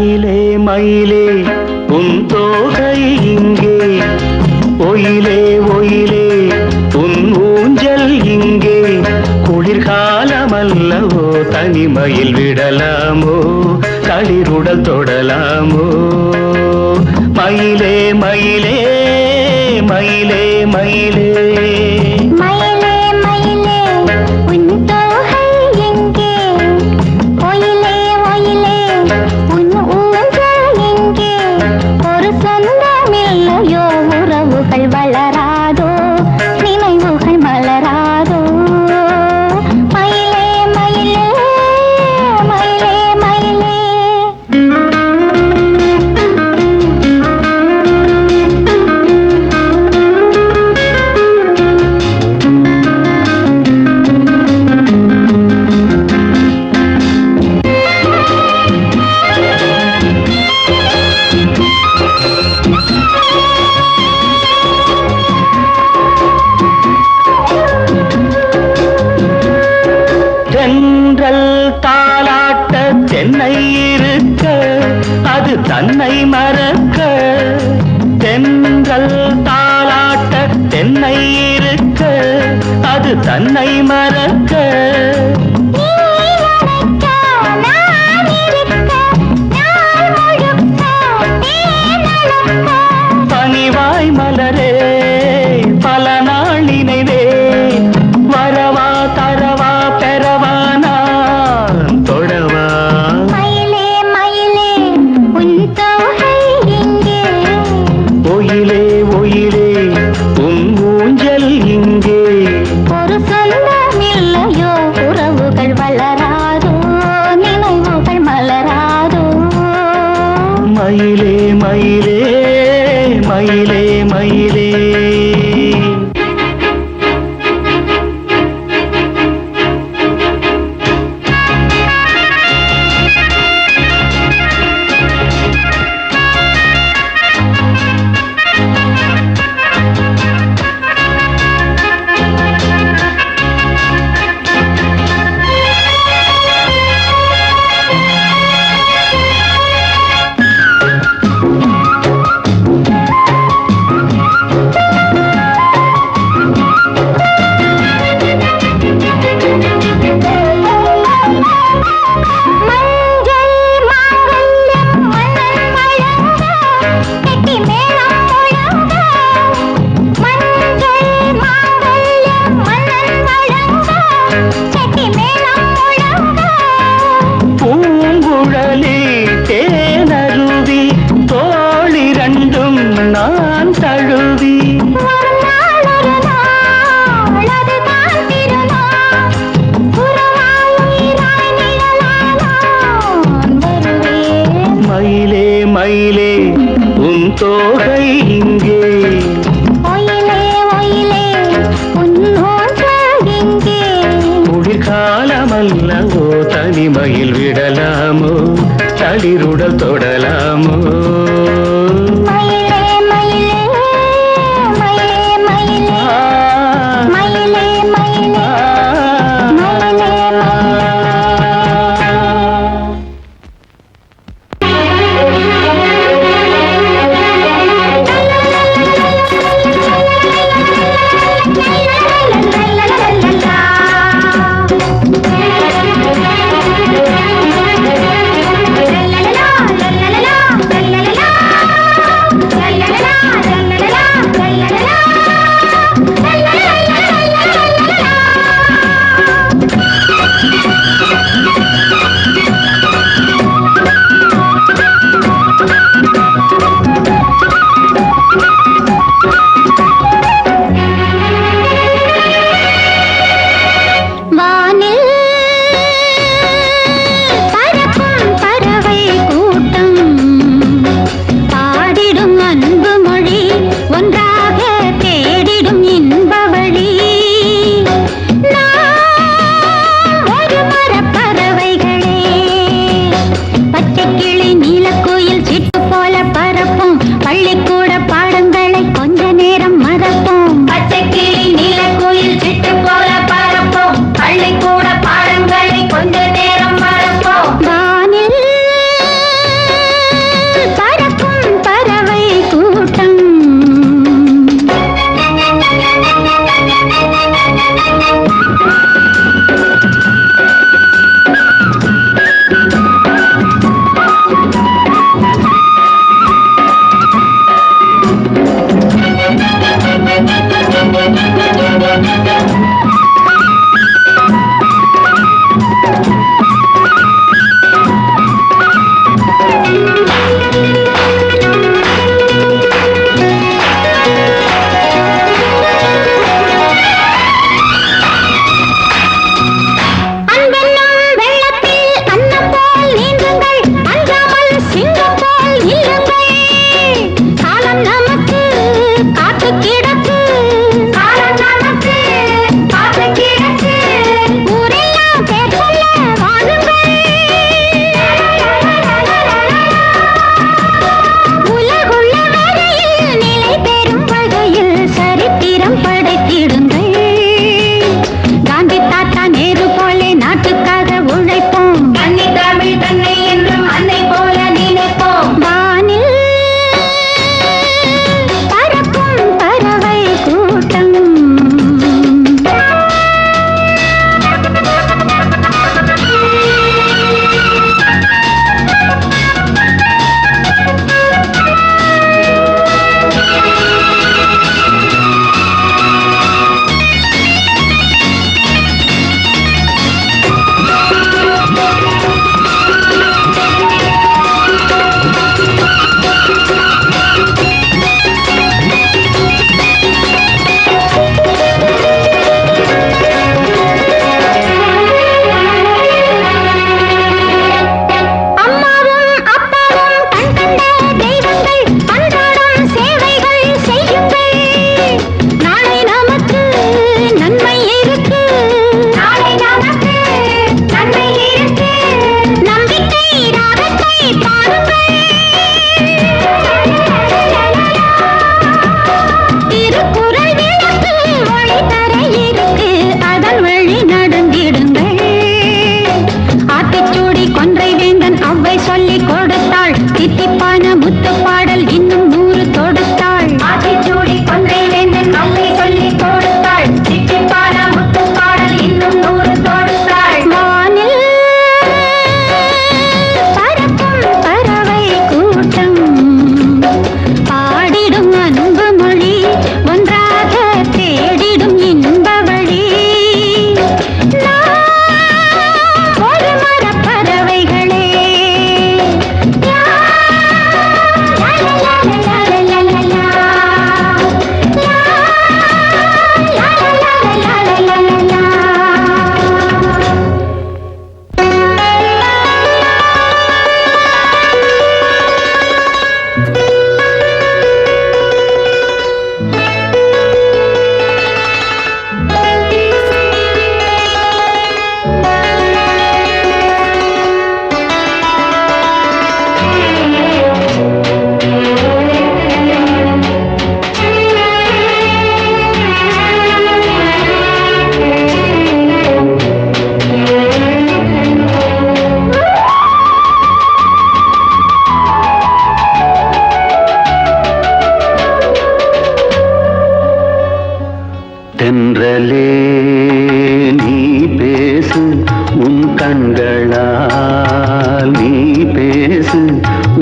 மயிலே மயிலே உன் தோகை இங்கே, ஒயிலே ஒயிலே உன் ஊஞ்சல் இங்கே. குளிர்காலமல்லவோ தனிமையில் விடலாமோ, களிருடல் தொடலாமோ. மயிலே மயிலே மயிலே மயிலே வளராதோ நினைவுகள் மலராதோ. மயிலே மயிலே மயிலே மயிலே. தென்றல் தாலாட்ட தென்னை இருக்க, அது தன்னை மறக்க. தென்றல் தாலாட்ட தென்னை இருக்க, அது தன்னை மறக்க. பனிவாய் மலரே பல நாள் நினைவே, வரவா தரவா பெறவா நான் தொடவா. மயிலே மயிலே உன் தோகை இங்கே, ஒயிலே ஒயிலே உன் ஊஞ்சல் இங்கே. ஒரு சொந்தமில்லையோ உறவுகள் வளராதோ நினைவுகள் மலராதோ. மயிலே மயிலே மயிலே மயிலே. பூங்குழலி தேனருவி தோளிரண்டும் நான் தழுவி. மயிலே மயிலே உன் தோகை இங்கே, ஒயிலே ஒயிலே உன் ஊஞ்சல் இங்கே. குளிர்காலமல்லவோ தனிமையில் விடலாமோ, தளிருடல் தொடலாமோ. மயிலே மயிலே மயிலே மயிலே மயிலே மயிலே மயிலே la la la la la la la la la la la la la la.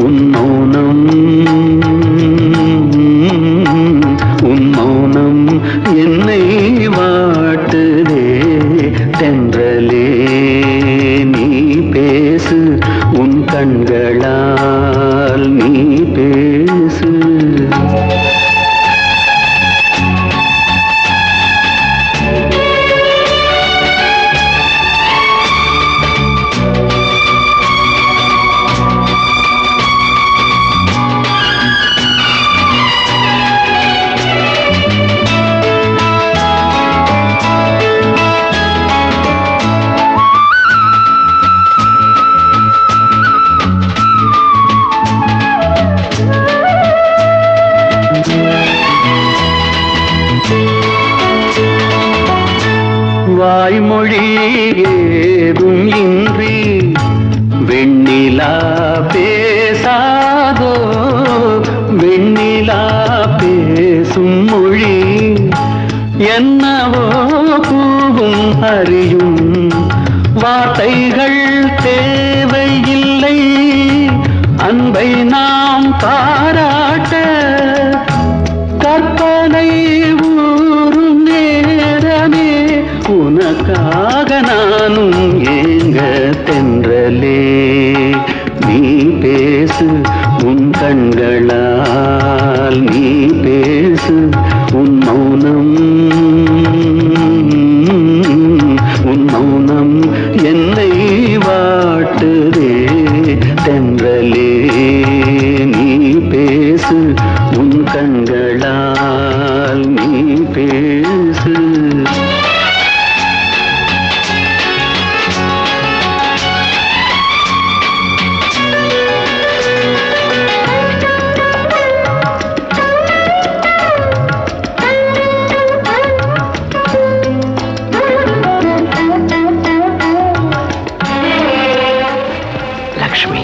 உன் மௌனம் உன் மௌனம் என்னை வாட்டுதே தென்றலே நீ பேசு உன் கண்களால் நீ பேசு வாய்மொழி ஏதும் இன்றி வெண்ணிலா பேசாதோ வெண்ணிலா பேசும் மொழி என்னவோ கூவும் அறியும் வார்த்தைகள் தேவையில்லை அன்பை நாம் பாராட்ட கற்பனை ஊரும் நேரமே உனக்காக நானும் ஏங்க தென்றலே நீ பேசு உன் கண்களால் நீ பேசு உன் மௌனம் என்னை வாட்டுதே தென்றலே நீ பேசு உன் கண்களால் நீ பேசு லக்ஷ்மி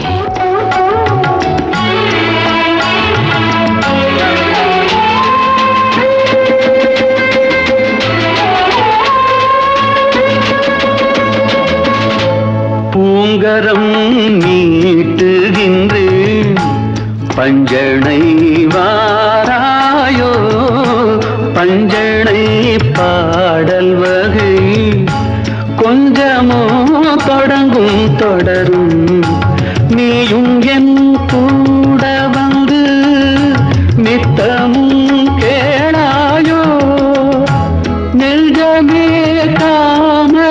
பூங்கரம் நீட்டுகின்றேன் பஞ்சனை வாராயோ பஞ்சனை பாடல் வகை கொஞ்சமோ தொடங்கும் தொடரும் நீயும் என் கூட வந்து நித்தமும் கேளாயோ நெஞ்சமே காமதேவனால்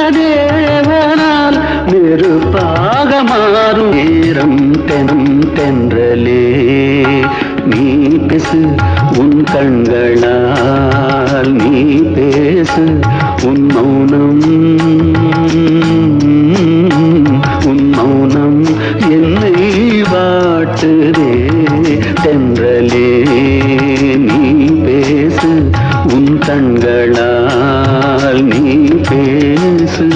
நெருப்பாக மாறும் நேரம் தெனம் தென்றலே நீ பேசு உன் கண்களால் நீ பேசு உன் மௌனம் என்னை வாட்டுதே தென்றலே நீ பேசு உன் கண்களால் நீ பேசு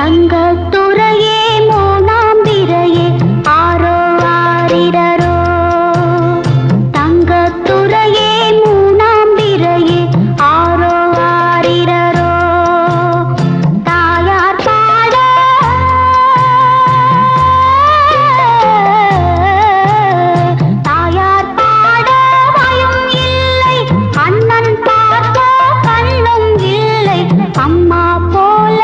தங்கத்துறையே மூணாம்பிரையே ஆரோ ஆரிரரோ தங்கத்துறையே மூணாம்பிரையே ஆரோ ஆரிரரோ தாயார் பாட தாயார் பாட பயம் இல்லை அண்ணன் பார்க்க கண்ணும் இல்லை அம்மா போல